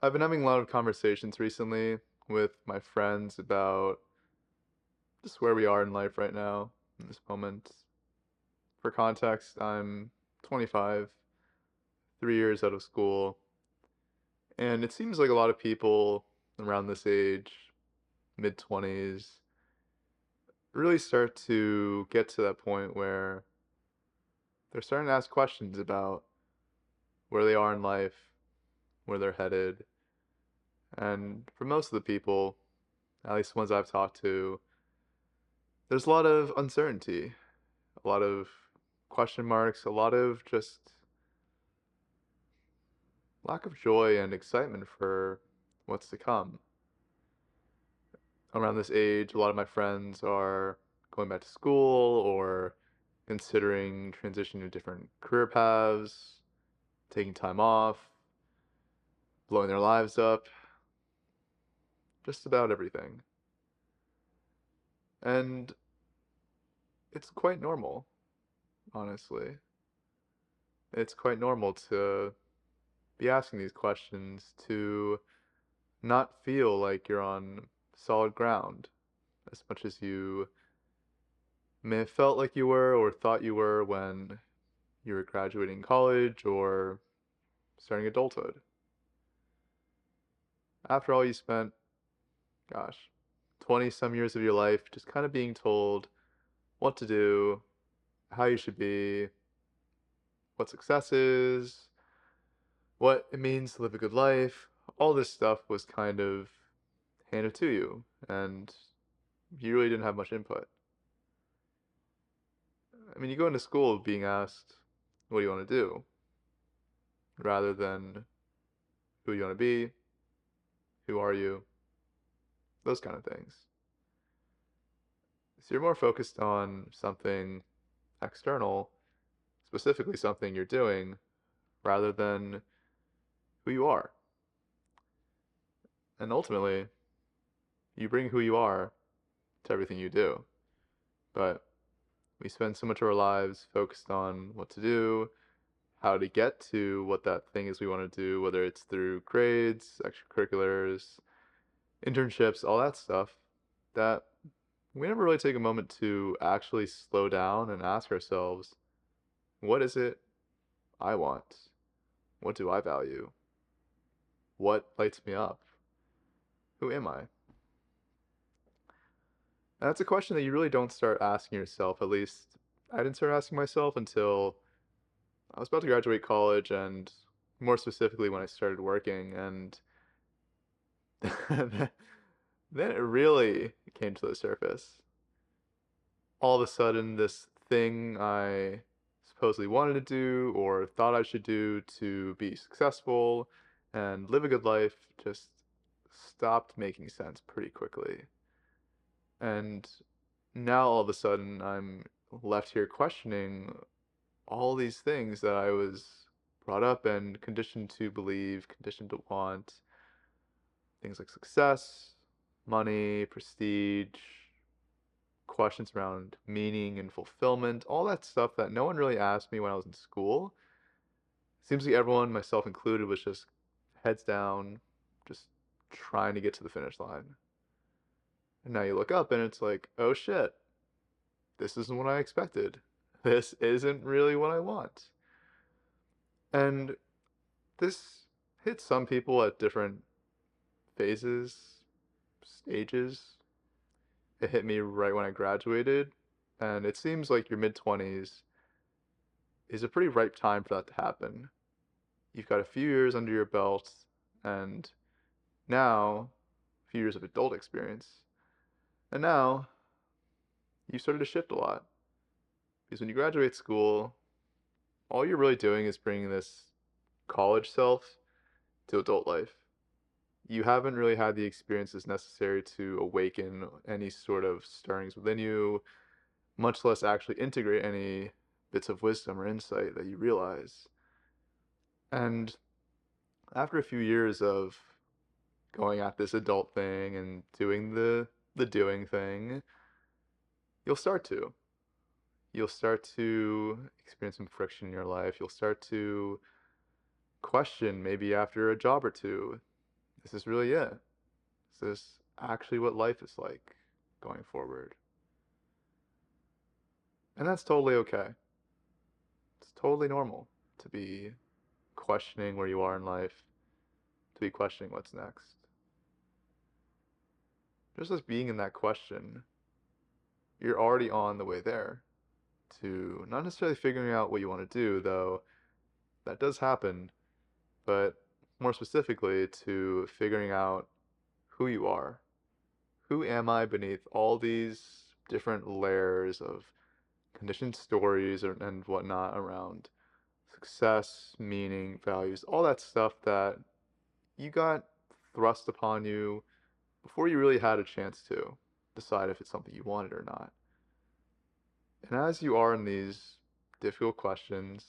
I've been having a lot of conversations recently with my friends about just where we are in life right now, in this moment. For context, I'm 25, 3 years out of school, and it seems like a lot of people around this age, mid 20s, really start to get to that point where they're starting to ask questions about where they are in life, where they're headed. And for most of the people, at least the ones I've talked to, there's a lot of uncertainty, a lot of question marks, a lot of just lack of joy and excitement for what's to come. Around this age, a lot of my friends are going back to school or considering transitioning to different career paths, taking time off, blowing their lives up, just about everything. And it's quite normal, honestly. It's quite normal to be asking these questions, to not feel like you're on solid ground as much as you may have felt like you were or thought you were when you were graduating college or starting adulthood. After all, you spent, gosh, 20 some years of your life just kind of being told what to do, how you should be, what success is, what it means to live a good life. All this stuff was kind of handed to you, and you really didn't have much input. I mean, you go into school being asked, what do you want to do? Rather than who you want to be, who are you, those kind of things. So you're more focused on something external, specifically something you're doing, rather than who you are. And ultimately, you bring who you are to everything you do. But we spend so much of our lives focused on what to do, how to get to what that thing is we want to do, whether it's through grades, extracurriculars, internships, all that stuff, that we never really take a moment to actually slow down and ask ourselves, what is it I want? What do I value? What lights me up? Who am I? And that's a question that you really don't start asking yourself. At least I didn't start asking myself until I was about to graduate college and more specifically when I started working. And then it really came to the surface. All of a sudden, this thing I supposedly wanted to do or thought I should do to be successful and live a good life just stopped making sense pretty quickly. And now all of a sudden, I'm left here questioning all these things that I was brought up and conditioned to believe, conditioned to want. Things like success, money, prestige, questions around meaning and fulfillment, all that stuff that no one really asked me when I was in school. Seems like everyone, myself included, was just heads down, just trying to get to the finish line. And now you look up and it's like, oh shit, this isn't what I expected. This isn't really what I want. And this hits some people at different phases, stages. It hit me right when I graduated, and it seems like your mid 20s is a pretty ripe time for that to happen. You've got a few years under your belt, and now a few years of adult experience. And now you started to shift a lot. Because when you graduate school, all you're really doing is bringing this college self to adult life. You haven't really had the experiences necessary to awaken any sort of stirrings within you, much less actually integrate any bits of wisdom or insight that you realize. And after a few years of going at this adult thing and doing the doing thing, you'll start to. You'll start to experience some friction in your life. You'll start to question maybe after a job or two. Is this really it? Is this actually what life is like going forward? And that's totally okay. It's totally normal to be questioning where you are in life, to be questioning what's next. Just as being in that question, you're already on the way there to not necessarily figuring out what you want to do, though that does happen, but more specifically to figuring out who you are. Who am I beneath all these different layers of conditioned stories and whatnot around success, meaning, values, all that stuff that you got thrust upon you before you really had a chance to decide if it's something you wanted or not. And as you are in these difficult questions,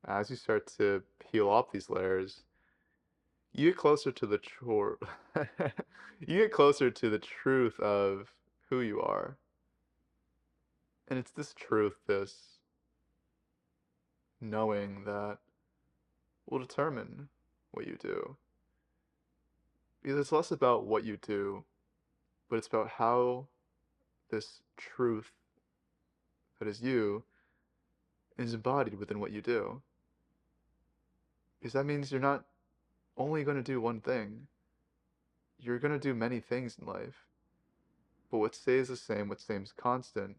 as you start to peel off these layers, you get closer to the you get closer to the truth of who you are. And it's this truth, this knowing that will determine what you do. Because it's less about what you do, but it's about how this truth that is you is embodied within what you do. Because that means you're not only going to do one thing, you're going to do many things in life. But what stays the same, what stays constant,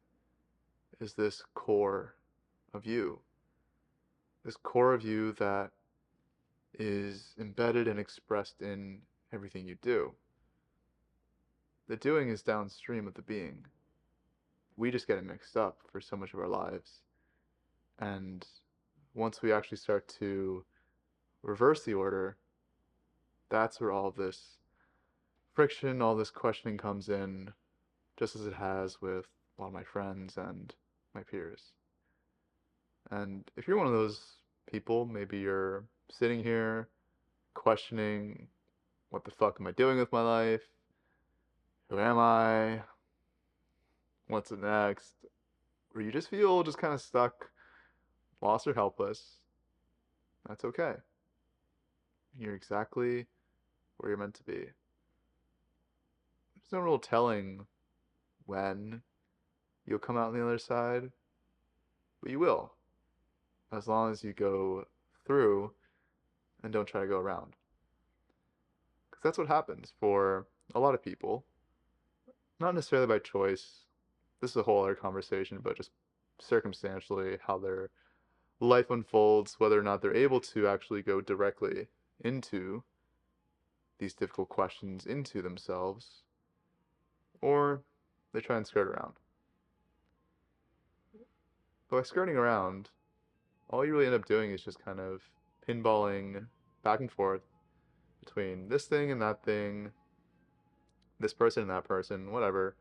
is this core of you. This core of you that is embedded and expressed in everything you do. The doing is downstream of the being. We just get it mixed up for so much of our lives. And once we actually start to reverse the order, that's where all this friction, all this questioning comes in, just as it has with a lot of my friends and my peers. And if you're one of those people, maybe you're sitting here questioning, what the fuck am I doing with my life? Who am I? What's next? Or you just feel just kind of stuck, lost, or helpless. That's okay. You're exactly where you're meant to be. There's no real telling when you'll come out on the other side, but you will, as long as you go through and don't try to go around. Because that's what happens for a lot of people, not necessarily by choice. This is a whole other conversation, but just circumstantially how their life unfolds, whether or not they're able to actually go directly into these difficult questions into themselves, or they try and skirt around. But by skirting around, all you really end up doing is just kind of pinballing back and forth between this thing and that thing, this person and that person, whatever.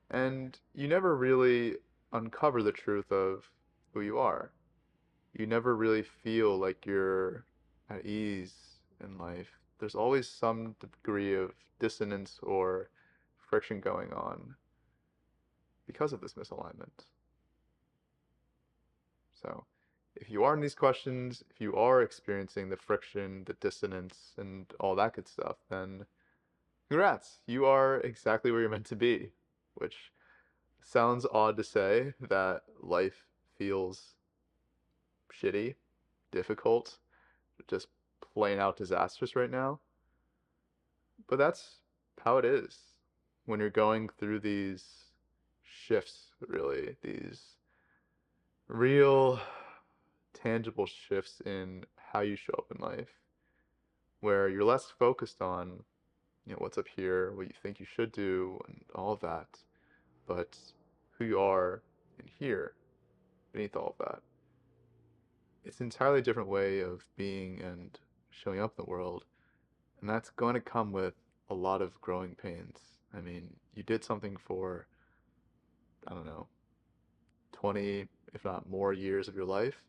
And you never really uncover the truth of who you are. You never really feel like you're at ease in life. There's always some degree of dissonance or friction going on because of this misalignment. So, if you are in these questions, if you are experiencing the friction, the dissonance, and all that good stuff, then congrats. You are exactly where you're meant to be, which sounds odd to say that life feels shitty, difficult, just plain out disastrous right now. But that's how it is when you're going through these shifts, really, these real tangible shifts in how you show up in life, where you're less focused on, what's up here, what you think you should do, and all of that, but who you are in here, beneath all of that. It's an entirely different way of being and showing up in the world, and that's going to come with a lot of growing pains. I mean, you did something for, I don't know, 20, if not more years of your life.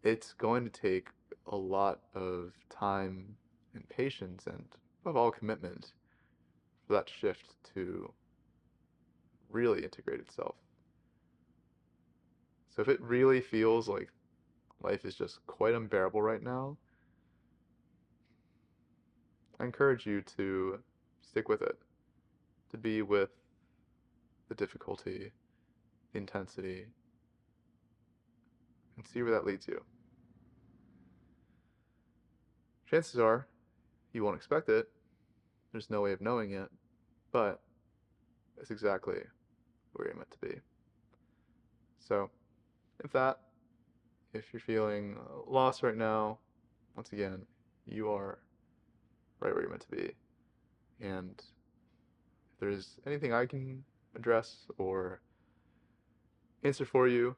It's going to take a lot of time and patience and, above all, commitment for that shift to really integrate itself. So if it really feels like life is just quite unbearable right now, I encourage you to stick with it, to be with the difficulty, the intensity, and see where that leads you. Chances are you won't expect it. There's no way of knowing it, but it's exactly where you're meant to be. So, if that, if you're feeling lost right now, once again, you are right where you're meant to be. And if there's anything I can address or answer for you,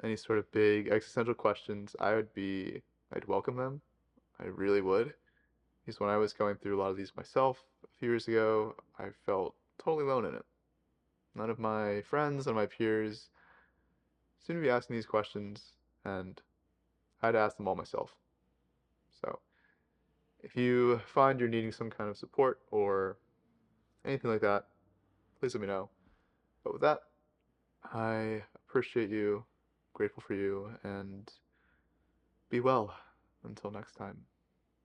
any sort of big existential questions, I'd welcome them. I really would. Because when I was going through a lot of these myself a few years ago, I felt totally alone in it. None of my friends and my peers seemed to be asking these questions, and I had to ask them all myself. So, if you find you're needing some kind of support or anything like that, please let me know. But with that, I appreciate you, grateful for you, and be well until next time.